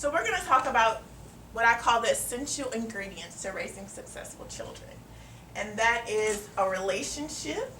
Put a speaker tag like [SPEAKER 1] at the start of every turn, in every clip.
[SPEAKER 1] So we're going to talk about what I call the essential ingredients to raising successful children. And that is a relationship,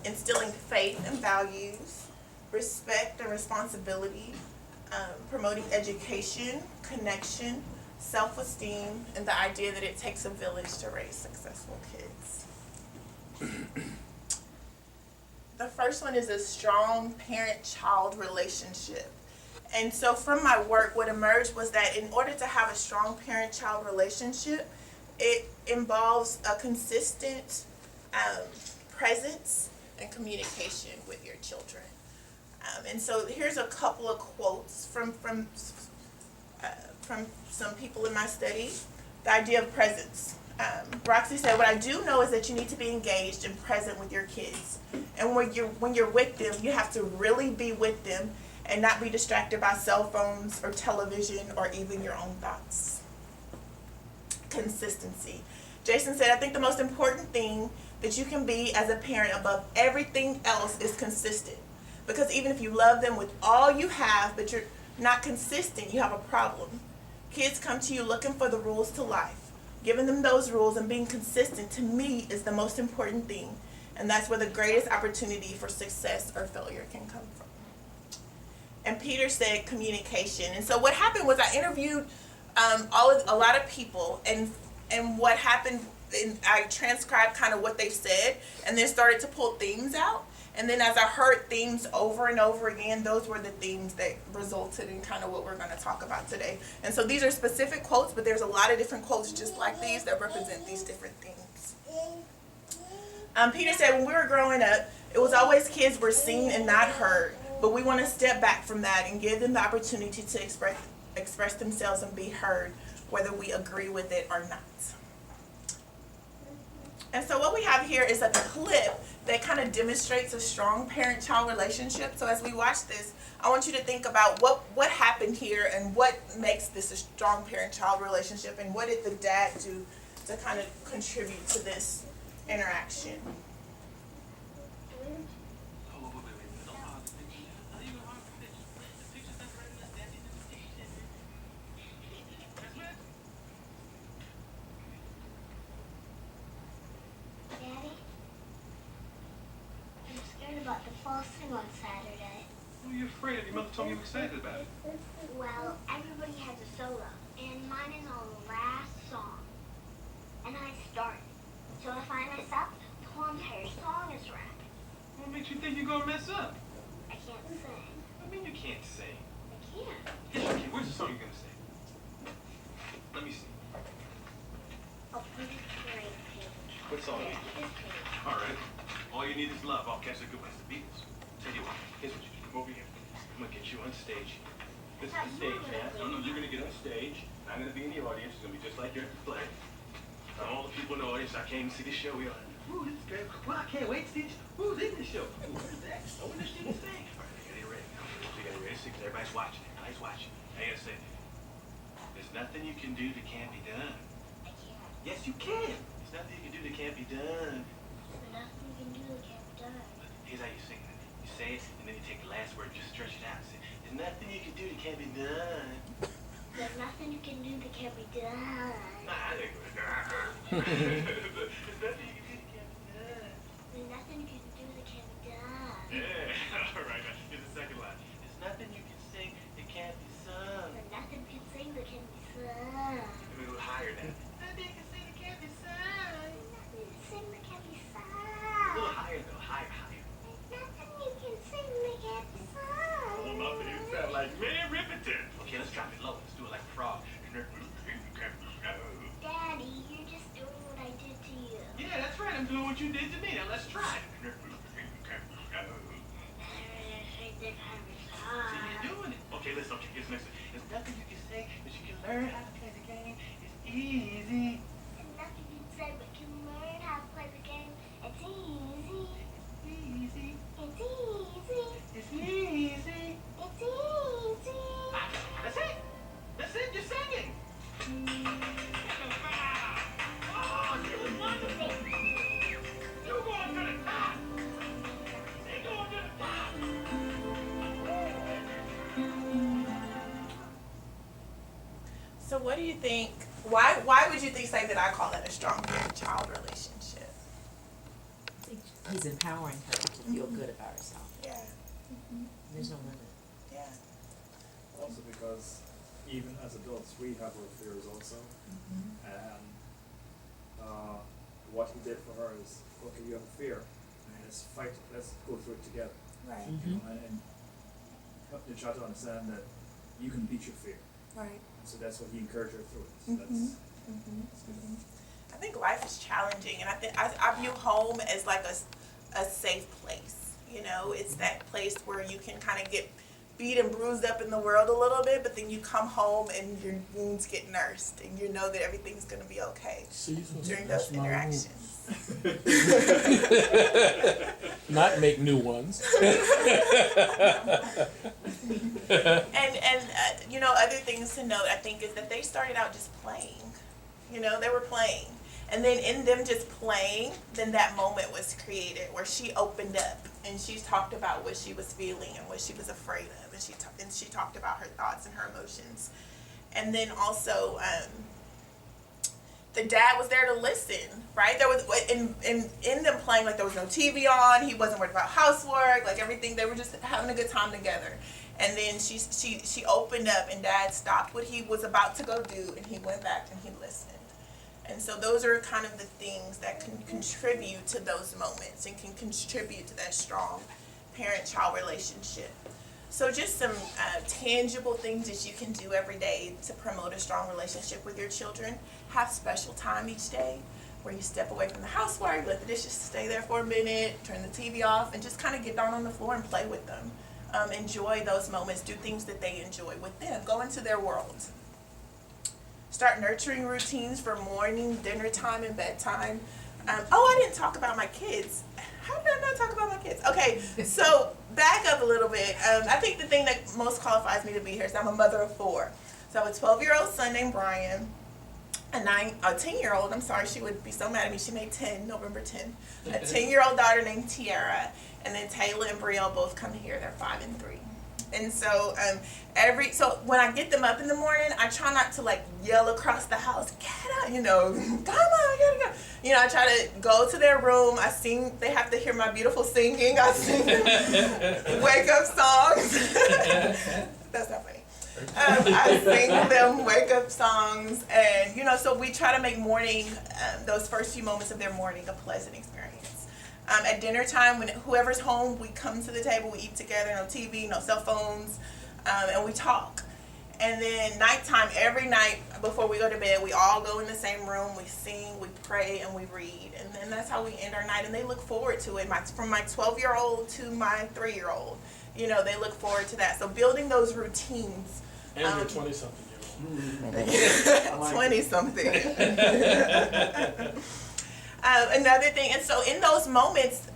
[SPEAKER 1] instilling faith and values, respect and responsibility, promoting education, connection, self-esteem, and the idea that it takes a village to raise successful kids. The first one is a strong parent-child relationship. And so from my work, what emerged was that in order to have a strong parent-child relationship, it involves a consistent presence and communication with your children. And so here's a couple of quotes from some people in my study. The idea of presence. Roxy said, "What I do know is that you need to be engaged and present with your kids. And when you're with them, you have to really be with them and not be distracted by cell phones or television or even your own thoughts." Consistency. Jason said, "I think the most important thing that you can be as a parent above everything else is consistent. Because even if you love them with all you have, but you're not consistent, you have a problem. Kids come to you looking for the rules to life. Giving them those rules and being consistent, to me, is the most important thing. And that's where the greatest opportunity for success or failure can come from." And Peter said communication. And so what happened was I interviewed a lot of people, and what happened, and I transcribed kind of what they said, and then started to pull themes out. And then as I heard themes over and over again, those were the themes that resulted in kind of what we're going to talk about today. And so these are specific quotes, but there's a lot of different quotes just like these that represent these different themes. Peter said, "When we were growing up, it was always kids were seen and not heard, but we want to step back from that and give them the opportunity to express themselves and be heard, whether we agree with it or not." And so what we have here is a clip that kind of demonstrates a strong parent-child relationship. So as we watch this, I want you to think about what happened here and what makes this a strong parent-child relationship, and what did the dad do to kind of contribute to this interaction.
[SPEAKER 2] About the fall swing on Saturday.
[SPEAKER 3] What are you afraid of? Your mother told me you were excited about it.
[SPEAKER 2] Well, everybody has a solo, and mine is on the last song. And I started. So if I mess up, the whole entire song is wrapped.
[SPEAKER 3] What makes you think you're gonna mess up?
[SPEAKER 2] I can't sing.
[SPEAKER 3] I mean, you can't sing.
[SPEAKER 2] I can't.
[SPEAKER 3] Yes, you can. Where's the song you're gonna sing? Let me see.
[SPEAKER 2] Oh, please, great page.
[SPEAKER 3] What song?
[SPEAKER 2] Yeah, this page.
[SPEAKER 3] All right. All you need is love. I'll catch a good one. It's the Beatles. Tell you what. Here's what you do. Come over here. I'm gonna get you on stage. This is the stage, man. No, you're gonna get on stage. I'm gonna be in the audience. It's gonna be just like you're at the play. All the people in the audience, I came to see the show. We're like, ooh, this is great. Well, I can't wait to see who's in the show. Ooh, what is that? Oh, this shit is thing. All right, I gotta get ready. So you gotta get ready to sing because everybody's watching. Everybody's watching. I gotta say, there's nothing you can do that can't be done.
[SPEAKER 2] I can't.
[SPEAKER 3] Yes, you can. There's nothing you can do that can't be done.
[SPEAKER 2] Nothing you can do that can't be done.
[SPEAKER 3] Here's how you sing it. You say it, and then you take the last word and just stretch it out. Say, there's nothing you can do that can't be done.
[SPEAKER 2] There's nothing you can do that can't be done.
[SPEAKER 3] Nah, there's nothing you can do that can't be done.
[SPEAKER 2] There's nothing you can do that can't be done.
[SPEAKER 3] Yeah, all right. Now, here's the second line. There's nothing you can sing that can't be sung.
[SPEAKER 2] There's nothing you can sing that can't be sung.
[SPEAKER 3] Let me go higher now. Nothing you can sing that can't be sung.
[SPEAKER 2] Nothing you can sing that can't be
[SPEAKER 3] A
[SPEAKER 2] sung.
[SPEAKER 3] little higher though, higher.
[SPEAKER 2] Nothing you can sing that can't be sung.
[SPEAKER 3] Oh, my man, you sound like Minnie Riperton. Okay, let's drop it low. Let's do it like a frog.
[SPEAKER 2] Daddy, you're just doing what I did to you.
[SPEAKER 3] Yeah, that's right. I'm doing what you did to me. Now let's try it. See, you're doing it. Okay, listen. Okay, here's the next one. There's nothing you can say, but you can learn how to play the game. It's easy.
[SPEAKER 2] There's nothing you can say, but you can learn how to play the game. It's easy.
[SPEAKER 3] It's easy.
[SPEAKER 2] It's easy.
[SPEAKER 3] It's easy.
[SPEAKER 2] It's easy.
[SPEAKER 3] That's it. That's it. You're singing. Oh, you're wonderful. You're going to the top. You're going to the top.
[SPEAKER 1] what do you think? Why would you think say that I call that a strong parent-child relationship?
[SPEAKER 4] I think he's empowering her to feel good about herself.
[SPEAKER 1] Yeah.
[SPEAKER 4] There's no limit.
[SPEAKER 1] Yeah.
[SPEAKER 5] Also because even as adults, we have our fears also. And what he did for her is, okay, you have a fear, let's fight, let's go through it together.
[SPEAKER 1] Right.
[SPEAKER 5] You know, and help the child to understand that you can beat your fear.
[SPEAKER 1] Right.
[SPEAKER 5] So that's what he encouraged her through it. So that's good.
[SPEAKER 1] I think life is challenging, and I view home as like a safe place. You know, it's that place where you can kind of get beat and bruised up in the world a little bit, but then you come home and your wounds get nursed, and you know that everything's going to be okay during those interactions.
[SPEAKER 6] Not make new ones.
[SPEAKER 1] And you know, other things to note, I think, is that they started out just playing. You know, they were playing. And then in them just playing, then that moment was created where she opened up and she talked about what she was feeling and what she was afraid of. And she talked about her thoughts and her emotions. And then also, the dad was there to listen, right? There was, in them playing, like there was no TV on, he wasn't worried about housework, like everything, they were just having a good time together. And then she opened up and dad stopped what he was about to go do and he went back and he listened. And so those are kind of the things that can contribute to those moments and can contribute to that strong parent-child relationship. So just some tangible things that you can do every day to promote a strong relationship with your children. Have special time each day where you step away from the housework, let the dishes stay there for a minute, turn the TV off, and just kind of get down on the floor and play with them. Enjoy those moments. Do things that they enjoy with them. Go into their world. Start nurturing routines for morning, dinner time, and bedtime. I didn't talk about my kids. How did I not talk about my kids? Okay, so back up a little bit. I think the thing that most qualifies me to be here is I'm a mother of 4. So I have a 12-year-old son named Brian, a 10-year-old, I'm sorry, she would be so mad at me, she made 10, November 10. A 10-year-old daughter named Tiara, and then Taylor and Brielle both come here, they're 5 and 3. And so so when I get them up in the morning, I try not to like yell across the house, get up, you know, come on, gotta go. You know, I try to go to their room, I sing, they have to hear my beautiful singing, I sing wake up songs. That's not funny. I sing them wake up songs, and you know, so we try to make morning, those first few moments of their morning, a pleasant experience. At dinner time, when whoever's home, we come to the table, we eat together, no TV, no cell phones, and we talk. And then nighttime, every night before we go to bed, we all go in the same room, we sing, we pray, and we read. And then that's how we end our night, and they look forward to it. From my 12-year-old to my 3-year-old, you know, they look forward to that. So building those routines.
[SPEAKER 6] And your 20-something-year-old.
[SPEAKER 1] 20-something. Another thing, and so in those moments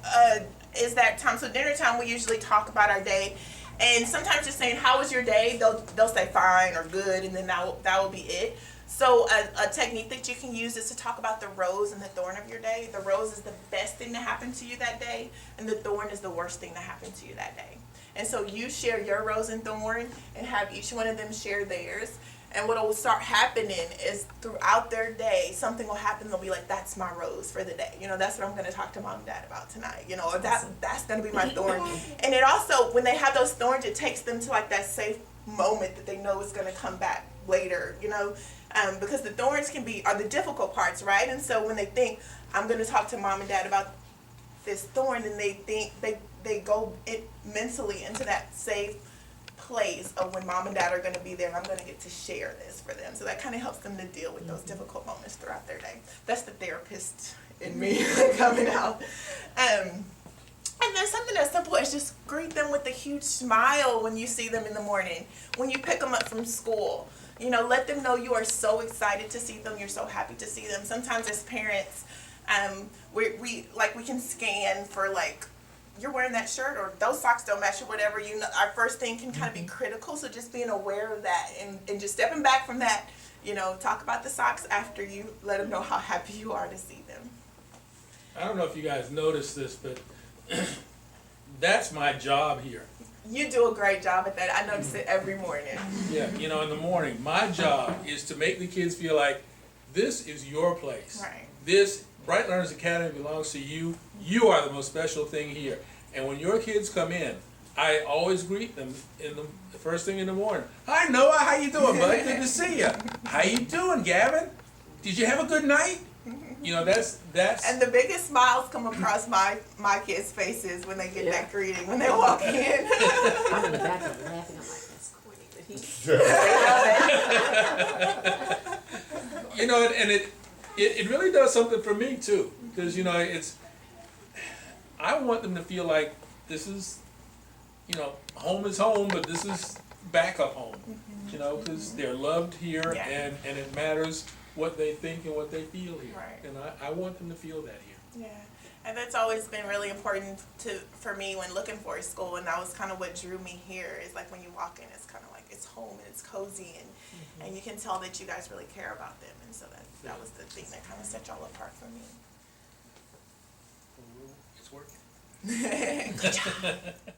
[SPEAKER 1] is that time. So dinner time, we usually talk about our day, and sometimes just saying, "How was your day?" They'll say fine or good, and then that will be it. So a technique that you can use is to talk about the rose and the thorn of your day. The rose is the best thing to happen to you that day, and the thorn is the worst thing to happen to you that day. And so you share your rose and thorn, and have each one of them share theirs. And what will start happening is throughout their day, something will happen. They'll be like, "That's my rose for the day. You know, that's what I'm going to talk to mom and dad about tonight. You know, or that's going to be my thorn." And it also, when they have those thorns, it takes them to like that safe moment that they know is going to come back later. You know, because the thorns are the difficult parts, right? And so when they think, "I'm going to talk to mom and dad about this thorn," and they think they go mentally into that safe place of when mom and dad are going to be there, and I'm going to get to share this for them. So that kind of helps them to deal with those difficult moments throughout their day. That's the therapist in me coming out. And then something as simple as just greet them with a huge smile when you see them in the morning, when you pick them up from school. You know, let them know you are so excited to see them, you're so happy to see them. Sometimes as parents, we can scan for like, "You're wearing that shirt," or "Those socks don't match," or whatever. You know, our first thing can kind of be critical, so just being aware of that and just stepping back from that, you know, talk about the socks after you let them know how happy you are to see them.
[SPEAKER 6] I don't know if you guys noticed this, but that's my job here.
[SPEAKER 1] You do a great job at that. I notice it every morning.
[SPEAKER 6] Yeah, you know, in the morning, my job is to make the kids feel like this is your place.
[SPEAKER 1] Right.
[SPEAKER 6] This Bright Learners Academy belongs to you. You are the most special thing here. And when your kids come in, I always greet them in the first thing in the morning. Hi Noah, how you doing, bud? Good to see you. How you doing, Gavin? Did you have a good night? You know, that's
[SPEAKER 1] And the biggest smiles come across my kids' faces when they get that greeting, when they walk in.
[SPEAKER 4] I'm in the back of laughing. I'm like, that's corny, but he.
[SPEAKER 6] you know, and it really does something for me too, because you know I want them to feel like this is, you know, home is home, but this is backup home. You know, because they're loved here,
[SPEAKER 1] Yeah.
[SPEAKER 6] and it matters what they think and what they feel here.
[SPEAKER 1] Right.
[SPEAKER 6] And I want them to feel that here.
[SPEAKER 1] Yeah, and that's always been really important for me when looking for a school, and that was kind of what drew me here. Is like when you walk in, it's kind of like it's home and it's cozy, and you can tell that you guys really care about them, and so that was the thing that kind of set y'all apart from me.
[SPEAKER 6] It's working.
[SPEAKER 1] Good job.